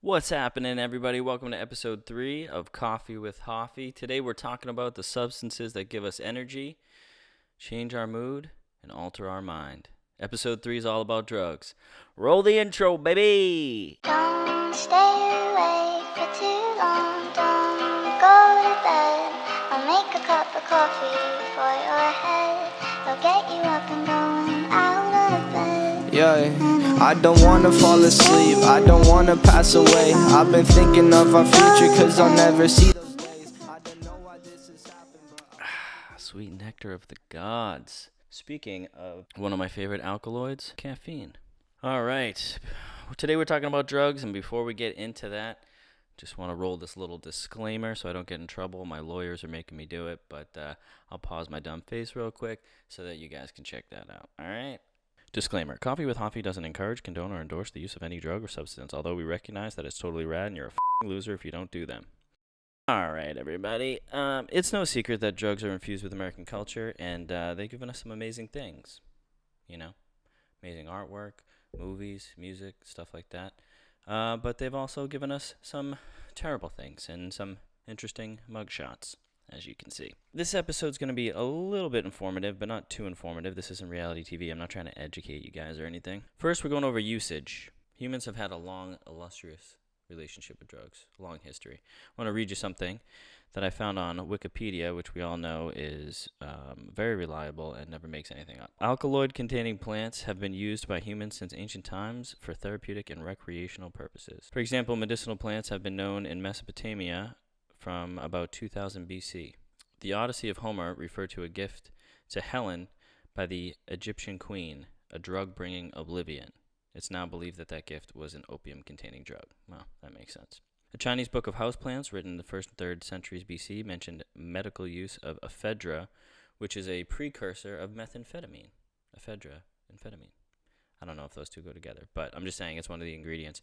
What's happening, everybody? Welcome to episode 3 of Coffee with Hoffie. Today we're talking about the substances that give us energy, change our mood, and alter our mind. Episode 3 is all about drugs. Roll the intro, baby! Don't stay awake for too long, don't go to bed. I'll make a cup of coffee for your head. I'll get you up and going out of bed. Yeah, I don't wanna fall asleep, I don't wanna pass away. I've been thinking of our future cause I'll never see those days. I don't know why this has happened, but Sweet nectar of the gods. Speaking of one of my favorite alkaloids, caffeine. Alright, today we're talking about drugs, and before we get into that, just want to roll this little disclaimer so I don't get in trouble. My lawyers are making me do it, but I'll pause my dumb face real quick so that you guys can check that out. Alright? Disclaimer. Coffee with Hoffie doesn't encourage, condone, or endorse the use of any drug or substance, although we recognize that it's totally rad and you're a f***ing loser if you don't do them. Alright, everybody. It's no secret that drugs are infused with American culture, and they've given us some amazing things. You know? Amazing artwork, movies, music, stuff like that. But they've also given us some terrible things and some interesting mugshots, as you can see. This episode's going to be a little bit informative, but not too informative. This isn't reality TV. I'm not trying to educate you guys or anything. First, we're going over usage. Humans have had a long, illustrious relationship with drugs, a long history. I want to read you something that I found on Wikipedia, which we all know is very reliable and never makes anything up. Alkaloid-containing plants have been used by humans since ancient times for therapeutic and recreational purposes. For example, medicinal plants have been known in Mesopotamia from about 2000 BC. The Odyssey of Homer referred to a gift to Helen by the Egyptian queen, a drug bringing oblivion. It's now believed that that gift was an opium-containing drug. Well, that makes sense. The Chinese Book of Houseplants, written in the 1st and 3rd centuries BC, mentioned medical use of ephedra, which is a precursor of methamphetamine. Ephedra, amphetamine. I don't know if those two go together, but I'm just saying it's one of the ingredients.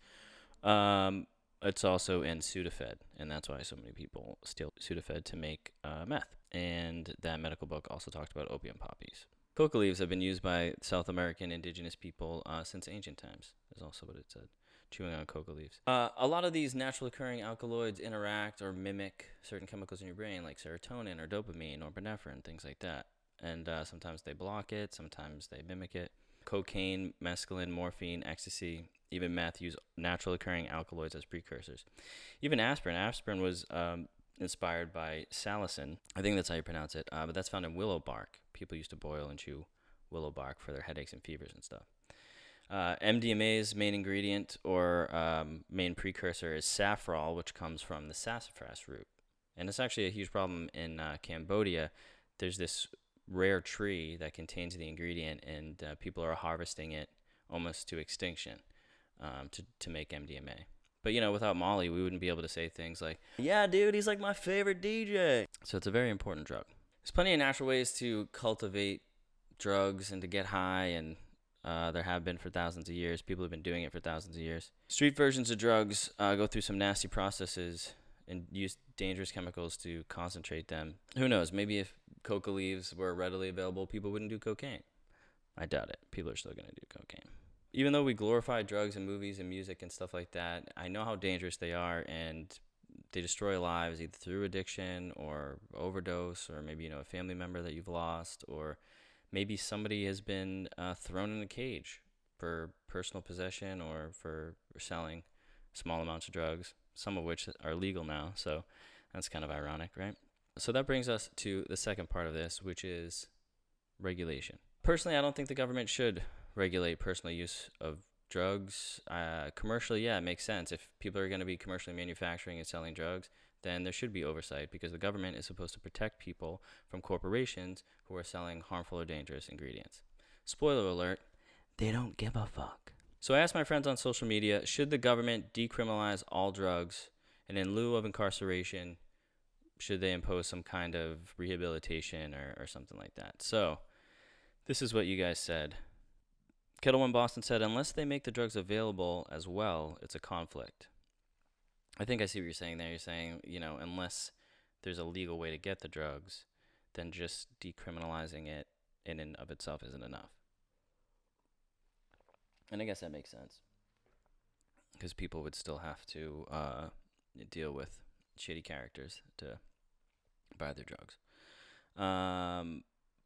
It's also in Sudafed, and that's why so many people steal Sudafed to make meth. And that medical book also talked about opium poppies. Coca leaves have been used by South American indigenous people since ancient times, is also what it said. Chewing on coca leaves. A lot of these natural occurring alkaloids interact or mimic certain chemicals in your brain, like serotonin or dopamine or epinephrine, things like that. And sometimes they block it, sometimes they mimic it. Cocaine, mescaline, morphine, ecstasy, even meth use natural occurring alkaloids as precursors. Even aspirin. Aspirin was inspired by salicin. I think that's how you pronounce it, but that's found in willow bark. People used to boil and chew willow bark for their headaches and fevers and stuff. MDMA's main ingredient or main precursor is saffrol, which comes from the sassafras root. And it's actually a huge problem in Cambodia. There's this rare tree that contains the ingredient, and people are harvesting it almost to extinction to make MDMA. But, you know, without Molly, we wouldn't be able to say things like, yeah, dude, he's like my favorite DJ. So it's a very important drug. There's plenty of natural ways to cultivate drugs and to get high, and there have been for thousands of years. People have been doing it for thousands of years. Street versions of drugs go through some nasty processes and use dangerous chemicals to concentrate them. Who knows? Maybe if coca leaves were readily available, people wouldn't do cocaine. I doubt it. People are still going to do cocaine. Even though we glorify drugs in movies and music and stuff like that, I know how dangerous they are, and they destroy lives either through addiction or overdose, or maybe, you know, a family member that you've lost, or maybe somebody has been thrown in a cage for personal possession or for selling small amounts of drugs, some of which are legal now. So that's kind of ironic, right? So that brings us to the second part of this, which is regulation. Personally, I don't think the government should regulate personal use of drugs. Commercially, yeah, it makes sense. If people are going to be commercially manufacturing and selling drugs, then there should be oversight, because the government is supposed to protect people from corporations who are selling harmful or dangerous ingredients. Spoiler alert, they don't give a fuck. So I asked my friends on social media, should the government decriminalize all drugs, and in lieu of incarceration, should they impose some kind of rehabilitation or something like that? So this is what you guys said. Kettle One Boston said, unless they make the drugs available as well, it's a conflict. I think I see what you're saying there. You're saying, you know, unless there's a legal way to get the drugs, then just decriminalizing it in and of itself isn't enough. And I guess that makes sense. because people would still have to deal with shitty characters to buy their drugs.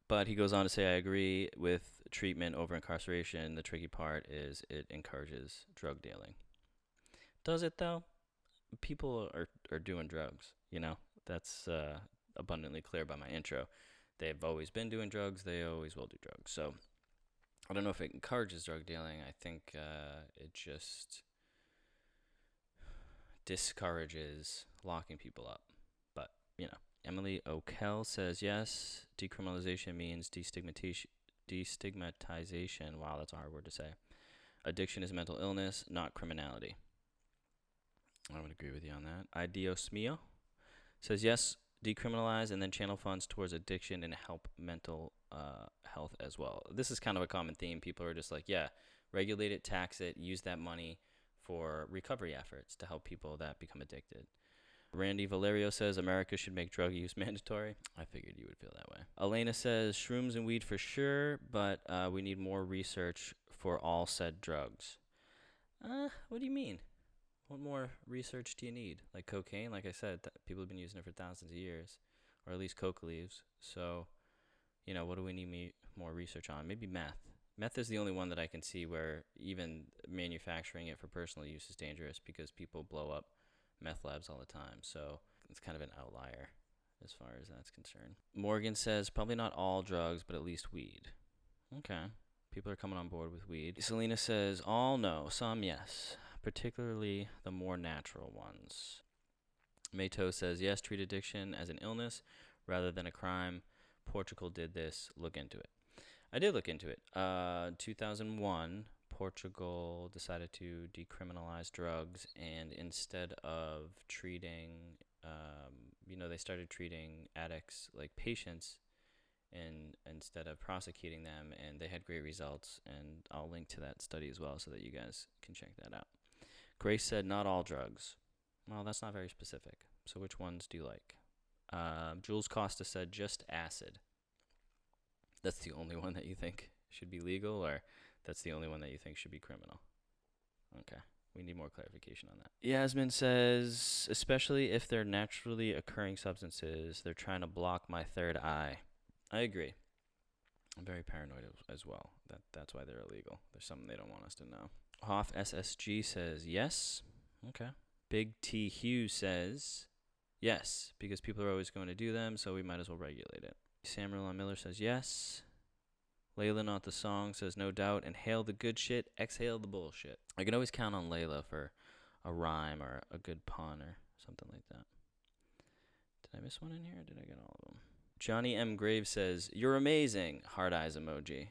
But he goes on to say, I agree with treatment over incarceration. The tricky part is it encourages drug dealing. Does it, though? People are doing drugs, you know? That's abundantly clear by my intro. They've always been doing drugs. They always will do drugs. So I don't know if it encourages drug dealing. I think it just discourages locking people up. But, you know. Emily O'Kell says, yes, decriminalization means destigmatization. Wow, that's a hard word to say. Addiction is mental illness, not criminality. I would agree with you on that. Idios Mio says, yes, decriminalize and then channel funds towards addiction and help mental health as well. This is kind of a common theme. People are just like, yeah, regulate it, tax it, use that money for recovery efforts to help people that become addicted. Randy Valerio says America should make drug use mandatory. I figured you would feel that way. Elena says shrooms and weed for sure, but we need more research for all said drugs. What do you mean? What more research do you need? Like cocaine? Like I said, people have been using it for thousands of years, or at least coca leaves. So, you know, what do we need more research on? Maybe meth. Meth is the only one that I can see where even manufacturing it for personal use is dangerous because people blow up meth labs all the time. So it's kind of an outlier as far as that's concerned. Morgan says probably not all drugs, but at least weed. Okay. People are coming on board with weed. Selena says all no, some yes, particularly the more natural ones. Mato says yes, treat addiction as an illness rather than a crime. Portugal did this. Look into it. I did look into it. 2001, Portugal decided to decriminalize drugs, and instead of treating, they started treating addicts like patients, and instead of prosecuting them, and they had great results. And I'll link to that study as well so that you guys can check that out. Grace said not all drugs. Well, that's not very specific. So which ones do you like? Jules Costa said just acid. That's the only one that you think should be legal, or that's the only one that you think should be criminal? Okay. We need more clarification on that. Yasmin says, especially if they're naturally occurring substances, they're trying to block my third eye. I agree. I'm very paranoid as well. That's why they're illegal. There's something they don't want us to know. Hoff SSG says yes. Okay. Big T Hughes says yes, because people are always going to do them, so we might as well regulate it. Samuel Miller says yes. Layla Not the Song says no doubt. Inhale the good shit, exhale the bullshit. I can always count on Layla for a rhyme or a good pun or something like that. Did I miss one in here, or did I get all of them? Johnny M. Graves says, you're amazing. Hard eyes emoji.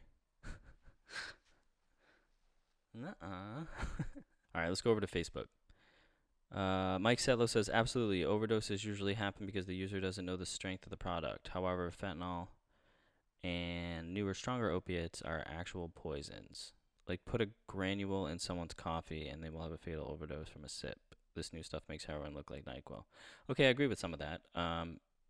Nuh-uh. All right, let's go over to Facebook. Mike Setlow says, absolutely. Overdoses usually happen because the user doesn't know the strength of the product. However, fentanyl and newer, stronger opiates are actual poisons. Like, put a granule in someone's coffee and they will have a fatal overdose from a sip. This new stuff makes heroin look like NyQuil. Okay, I agree with some of that.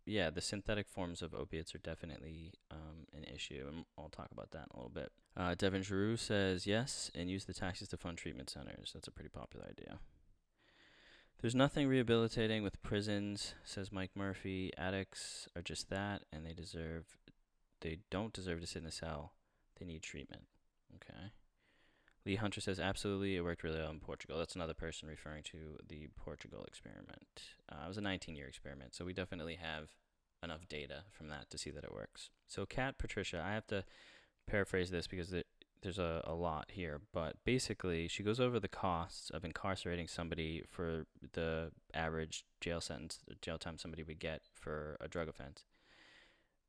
Yeah, the synthetic forms of opiates are definitely an issue, and I'll talk about that in a little bit. Devin Giroux says yes, and use the taxes to fund treatment centers. That's a pretty popular idea. There's nothing rehabilitating with prisons, says Mike Murphy. Addicts are just that, and they don't deserve to sit in a cell. They need treatment. Okay. Lee Hunter says, absolutely, it worked really well in Portugal. That's another person referring to the Portugal experiment. It was a 19-year experiment, so we definitely have enough data from that to see that it works. So Kat Patricia, I have to paraphrase this because there's a lot here, but basically she goes over the costs of incarcerating somebody for the average jail sentence, the jail time somebody would get for a drug offense,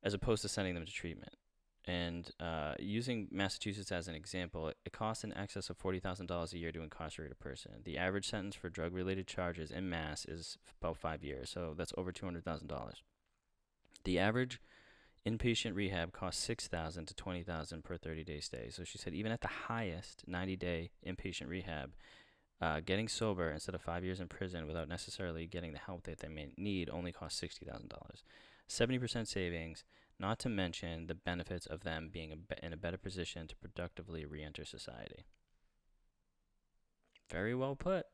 as opposed to sending them to treatment. And using Massachusetts as an example, it costs in excess of $40,000 a year to incarcerate a person. The average sentence for drug-related charges in Mass is about 5 years, so that's over $200,000. The average inpatient rehab costs $6,000 to $20,000 per 30-day stay. So she said even at the highest 90-day inpatient rehab, getting sober instead of 5 years in prison without necessarily getting the help that they may need only costs $60,000. 70% savings, not to mention the benefits of them being in a better position to productively re-enter society. Very well put.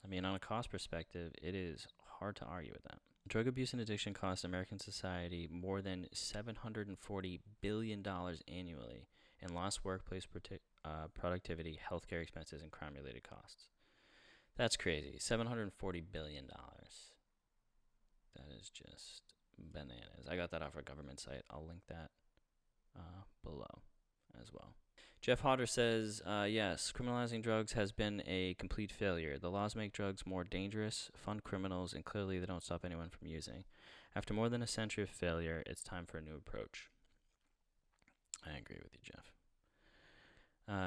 I mean, on a cost perspective, it is hard to argue with that. Drug abuse and addiction cost American society more than $740 billion annually in lost workplace productivity, healthcare expenses, and crime-related costs. That's crazy. $740 billion. That is just bananas. I got that off our government site. I'll link that below as well. Jeff Hodder says, yes, criminalizing drugs has been a complete failure. The laws make drugs more dangerous, fund criminals, and clearly they don't stop anyone from using. After more than a century of failure, it's time for a new approach. I agree with you, Jeff.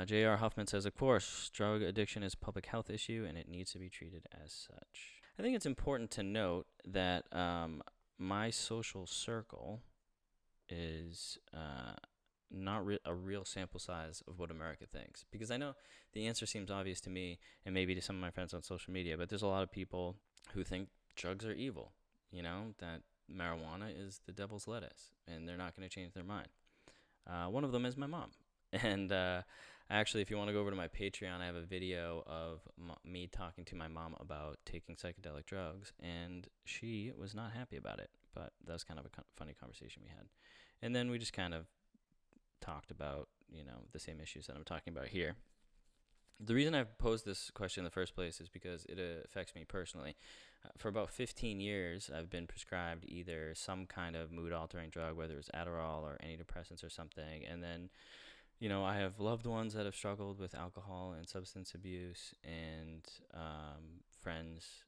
J.R. Huffman says, of course, drug addiction is a public health issue and it needs to be treated as such. I think it's important to note that my social circle is not a real sample size of what America thinks. Because I know the answer seems obvious to me and maybe to some of my friends on social media, but there's a lot of people who think drugs are evil, that marijuana is the devil's lettuce and they're not going to change their mind. One of them is my mom. And actually, if you want to go over to my Patreon, I have a video of me talking to my mom about taking psychedelic drugs, and she was not happy about it. But that was kind of a funny conversation we had. And then we just kind of talked about, the same issues that I'm talking about here. The reason I posed this question in the first place is because it affects me personally. For about 15 years, I've been prescribed either some kind of mood-altering drug, whether it's Adderall or antidepressants or something, and then I have loved ones that have struggled with alcohol and substance abuse, and friends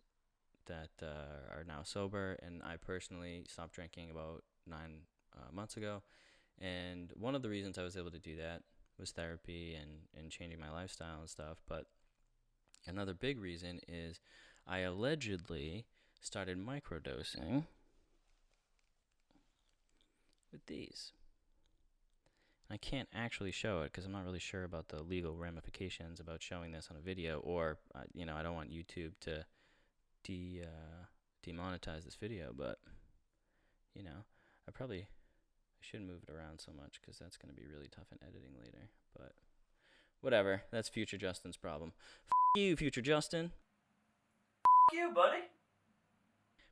that are now sober. And I personally stopped drinking about 9 months ago. And one of the reasons I was able to do that was therapy and changing my lifestyle and stuff. But another big reason is I allegedly started microdosing with these. I can't actually show it because I'm not really sure about the legal ramifications about showing this on a video, or I don't want YouTube to demonetize this video. But I shouldn't move it around so much because that's going to be really tough in editing later. But whatever, that's Future Justin's problem. You, Future Justin. You, buddy.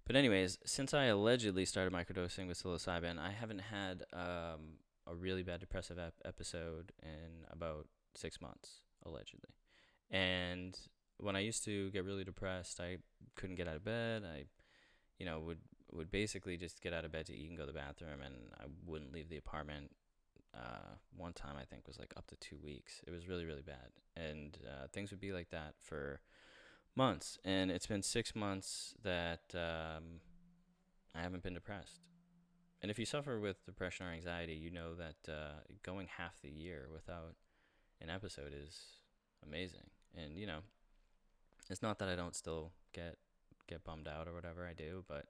But anyways, since I allegedly started microdosing with psilocybin, I haven't had a really bad depressive episode in about 6 months, allegedly. And when I used to get really depressed, I couldn't get out of bed. I, would basically just get out of bed to eat and go to the bathroom, and I wouldn't leave the apartment. One time I think was like up to 2 weeks. It was really, really bad. And things would be like that for months. And it's been 6 months that I haven't been depressed. And if you suffer with depression or anxiety, you know that going half the year without an episode is amazing. And, it's not that I don't still get bummed out or whatever. I do, but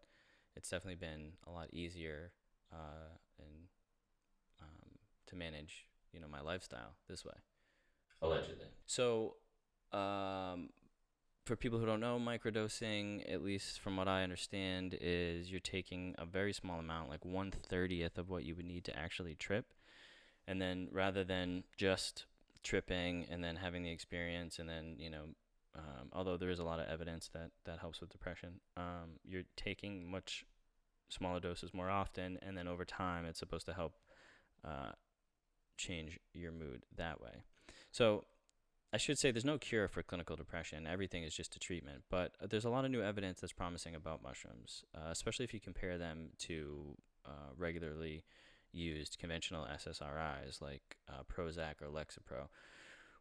it's definitely been a lot easier and to manage, my lifestyle this way. Allegedly. So, for people who don't know, microdosing, at least from what I understand, is you're taking a very small amount, like 1/30th of what you would need to actually trip. And then rather than just tripping and then having the experience and then, although there is a lot of evidence that helps with depression, you're taking much smaller doses more often, and then over time it's supposed to help change your mood that way. So I should say there's no cure for clinical depression. Everything is just a treatment. But there's a lot of new evidence that's promising about mushrooms, especially if you compare them to regularly used conventional SSRIs like Prozac or Lexapro,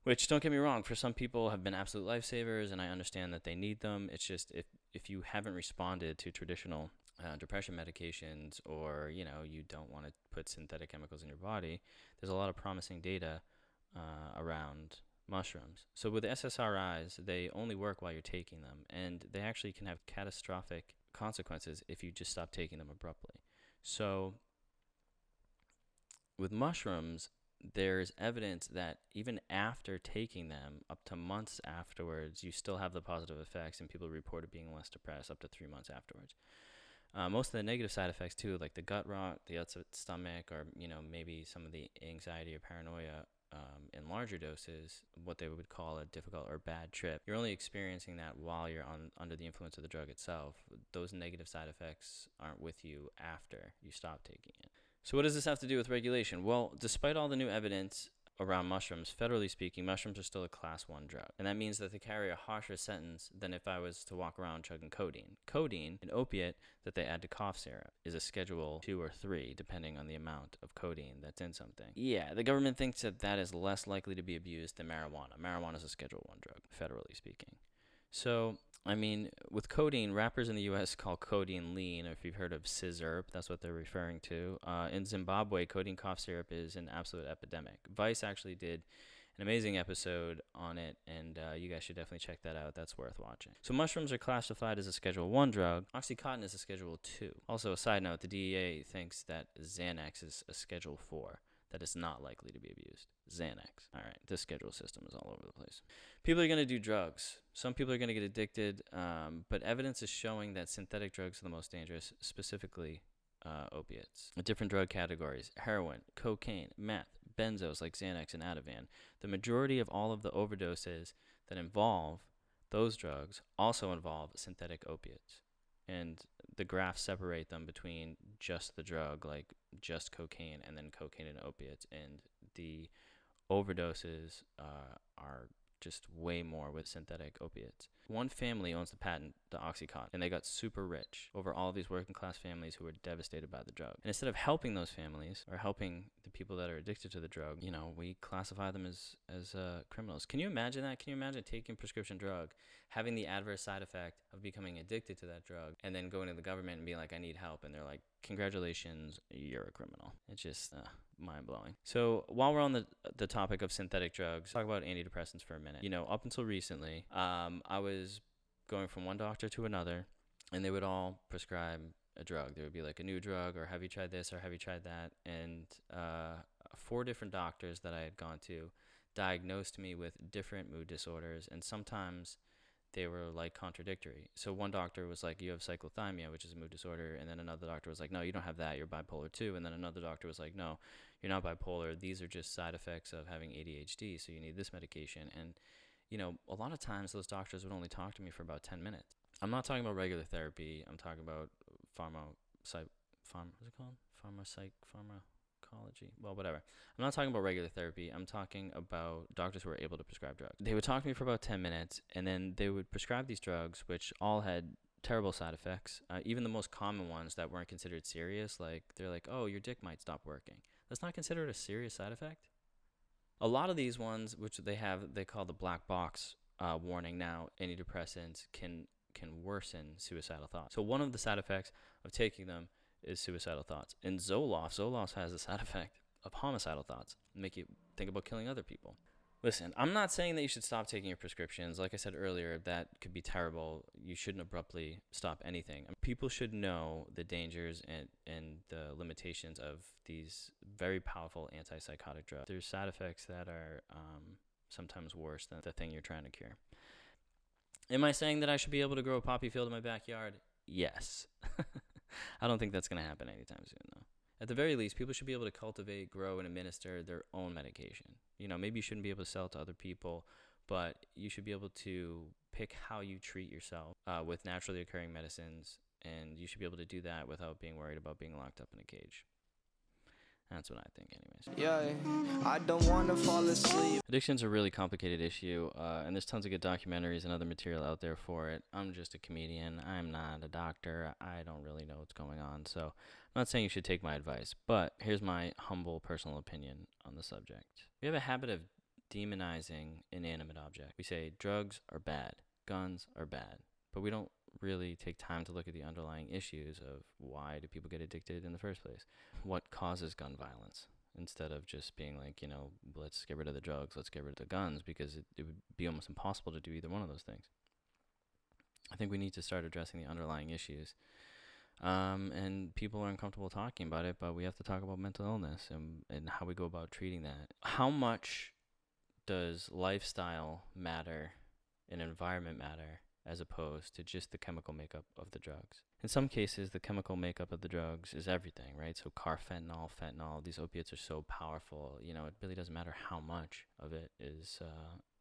which, don't get me wrong, for some people have been absolute lifesavers, and I understand that they need them. It's just if you haven't responded to traditional depression medications, or you don't want to put synthetic chemicals in your body, there's a lot of promising data around mushrooms. So with SSRIs, they only work while you're taking them, and they actually can have catastrophic consequences if you just stop taking them abruptly. So with mushrooms, there's evidence that even after taking them, up to months afterwards, you still have the positive effects, and people reported being less depressed up to 3 months afterwards. Most of the negative side effects too, like the gut rot, the upset stomach, or maybe some of the anxiety or paranoia, in larger doses, what they would call a difficult or bad trip. You're only experiencing that while you're under the influence of the drug itself. Those negative side effects aren't with you after you stop taking it. So what does this have to do with regulation? Well, despite all the new evidence around mushrooms, federally speaking, mushrooms are still a class 1 drug. And that means that they carry a harsher sentence than if I was to walk around chugging codeine. Codeine, an opiate that they add to cough syrup, is a schedule 2 or 3, depending on the amount of codeine that's in something. Yeah, the government thinks that that is less likely to be abused than marijuana. Marijuana is a schedule 1 drug, federally speaking. So, I mean, with codeine, rappers in the U.S. call codeine lean, or if you've heard of scissor, that's what they're referring to. In Zimbabwe, codeine cough syrup is an absolute epidemic. Vice actually did an amazing episode on it, and you guys should definitely check that out. That's worth watching. So mushrooms are classified as a Schedule 1 drug. Oxycontin is a Schedule 2. Also, a side note, the DEA thinks that Xanax is a Schedule 4. That is not likely to be abused. Xanax. All right, this schedule system is all over the place. People are going to do drugs. Some people are going to get addicted, but evidence is showing that synthetic drugs are the most dangerous, specifically opiates. Different drug categories: heroin, cocaine, meth, benzos like Xanax and Ativan. The majority of all of the overdoses that involve those drugs also involve synthetic opiates. And the graphs separate them between just the drug, like just cocaine, and then cocaine and opiates. And the overdoses are just way more with synthetic opiates. One family owns the patent to Oxycontin, and they got super rich over all of these working class families who were devastated by the drug. And instead of helping those families or helping the people that are addicted to the drug, we classify them as criminals. Can you imagine that? Can you imagine taking a prescription drug, having the adverse side effect of becoming addicted to that drug, and then going to the government and being like, I need help, and they're like, congratulations, you're a criminal. It's just mind-blowing. So while we're on the topic of synthetic drugs, talk about antidepressants for a minute. Up until recently, I was going from one doctor to another, and they would all prescribe a drug. There would be like a new drug, or have you tried this, or have you tried that? And 4 different doctors that I had gone to diagnosed me with different mood disorders, and sometimes they were like contradictory. So one doctor was like, you have cyclothymia, which is a mood disorder, and then another doctor was like, no, you don't have that, you're bipolar 2. And then another doctor was like, no, you're not bipolar, these are just side effects of having ADHD, so you need this medication. And a lot of times those doctors would only talk to me for about 10 minutes. I'm not talking about regular therapy. I'm talking about pharmacology. Well, whatever. I'm not talking about regular therapy. I'm talking about doctors who are able to prescribe drugs. They would talk to me for about 10 minutes, and then they would prescribe these drugs, which all had terrible side effects. Even the most common ones that weren't considered serious, like they're like, oh, your dick might stop working. That's not considered a serious side effect. A lot of these ones, which they call the black box warning now, antidepressants can worsen suicidal thoughts. So one of the side effects of taking them is suicidal thoughts. And Zoloft has a side effect of homicidal thoughts, make you think about killing other people. Listen, I'm not saying that you should stop taking your prescriptions. Like I said earlier, that could be terrible. You shouldn't abruptly stop anything. People should know the dangers and the limitations of these very powerful antipsychotic drugs. There's side effects that are sometimes worse than the thing you're trying to cure. Am I saying that I should be able to grow a poppy field in my backyard? Yes. I don't think that's going to happen anytime soon, though. At the very least, people should be able to cultivate, grow, and administer their own medication. Maybe you shouldn't be able to sell it to other people, but you should be able to pick how you treat yourself with naturally occurring medicines, and you should be able to do that without being worried about being locked up in a cage. That's what I think, anyways. Yeah, I don't want to fall asleep. Addiction's a really complicated issue, and there's tons of good documentaries and other material out there for it. I'm just a comedian. I'm not a doctor. I don't really know what's going on, so I'm not saying you should take my advice, but here's my humble personal opinion on the subject. We have a habit of demonizing inanimate objects. We say drugs are bad, guns are bad, but we don't really take time to look at the underlying issues of why do people get addicted in the first place? What causes gun violence? Instead of just being like, let's get rid of the drugs, let's get rid of the guns, because it would be almost impossible to do either one of those things. I think we need to start addressing the underlying issues. And people are uncomfortable talking about it, but we have to talk about mental illness and how we go about treating that. How much does lifestyle matter and environment matter as opposed to just the chemical makeup of the drugs. In some cases, the chemical makeup of the drugs is everything, right? So carfentanil, fentanyl, these opiates are so powerful, you know, it really doesn't matter how much of it is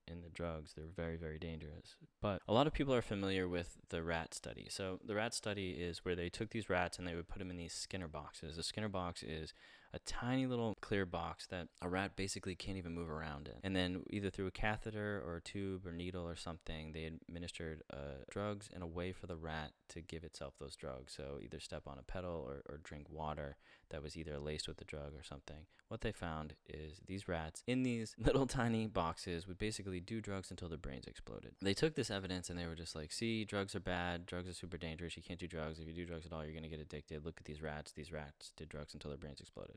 in the drugs. They're very, very dangerous. But a lot of people are familiar with the rat study. So the rat study is where they took these rats and they would put them in these Skinner boxes. A Skinner box is a tiny little clear box that a rat basically can't even move around in. And then either through a catheter or a tube or needle or something, they administered drugs in a way for the rat to give itself those drugs. So either step on a pedal or drink water that was either laced with the drug or something. What they found is these rats in these little tiny boxes would basically do drugs until their brains exploded. They took this evidence and they were just like, see, drugs are bad, drugs are super dangerous, you can't do drugs. If you do drugs at all, you're going to get addicted. Look at these rats did drugs until their brains exploded.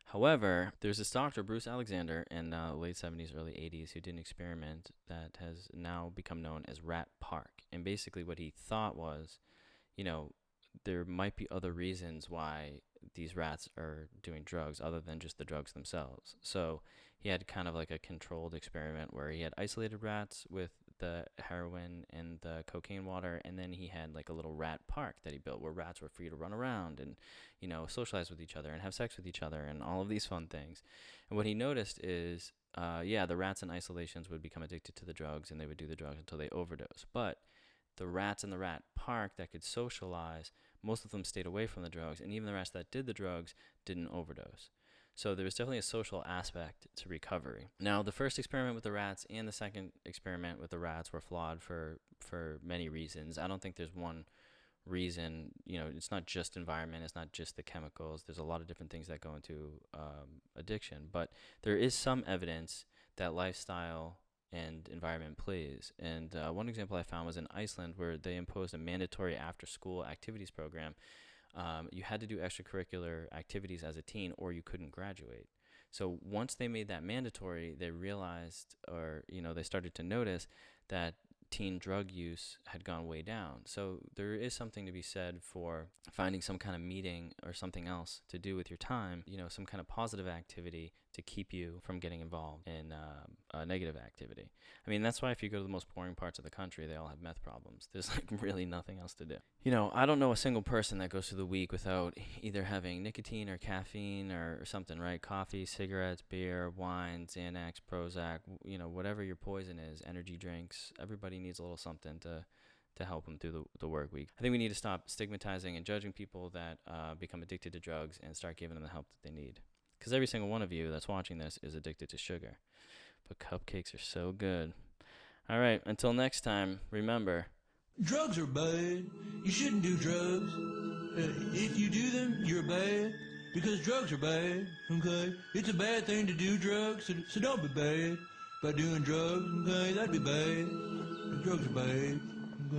However, there's this doctor, Bruce Alexander, in the late 70s, early 80s, who did an experiment that has now become known as Rat Park. And basically what he thought was, you know, there might be other reasons why these rats are doing drugs other than just the drugs themselves. So he had kind of like a controlled experiment where he had isolated rats with the heroin and the cocaine water, and then he had like a little rat park that he built where rats were free to run around and, you know, socialize with each other and have sex with each other and all of these fun things. And what he noticed is, the rats in isolations would become addicted to the drugs and they would do the drugs until they overdose. But the rats in the rat park that could socialize, most of them stayed away from the drugs, and even the rats that did the drugs didn't overdose. So there was definitely a social aspect to recovery. Now, the first experiment with the rats and the second experiment with the rats were flawed for many reasons. I don't think there's one reason. You know, it's not just environment, it's not just the chemicals. There's a lot of different things that go into addiction. But there is some evidence that lifestyle and environment plays. And one example I found was in Iceland, where they imposed a mandatory after-school activities program. You had to do extracurricular activities as a teen or you couldn't graduate. So once they made that mandatory, they realized, or, you know, they started to notice that teen drug use had gone way down. So there is something to be said for finding some kind of meeting or something else to do with your time, you know, some kind of positive activity to keep you from getting involved in a negative activity. I mean, that's why if you go to the most boring parts of the country, they all have meth problems. There's like really nothing else to do. You know, I don't know a single person that goes through the week without either having nicotine or caffeine or something, right? Coffee, cigarettes, beer, wine, Xanax, Prozac, you know, whatever your poison is, energy drinks. Everybody needs a little something to help them through the work week. I think we need to stop stigmatizing and judging people that become addicted to drugs and start giving them the help that they need. Because every single one of you that's watching this is addicted to sugar. But cupcakes are so good. All right, until next time, remember, drugs are bad. You shouldn't do drugs. If you do them, you're bad. Because drugs are bad, okay? It's a bad thing to do drugs, so don't be bad by doing drugs, okay? That'd be bad. Drugs are bad.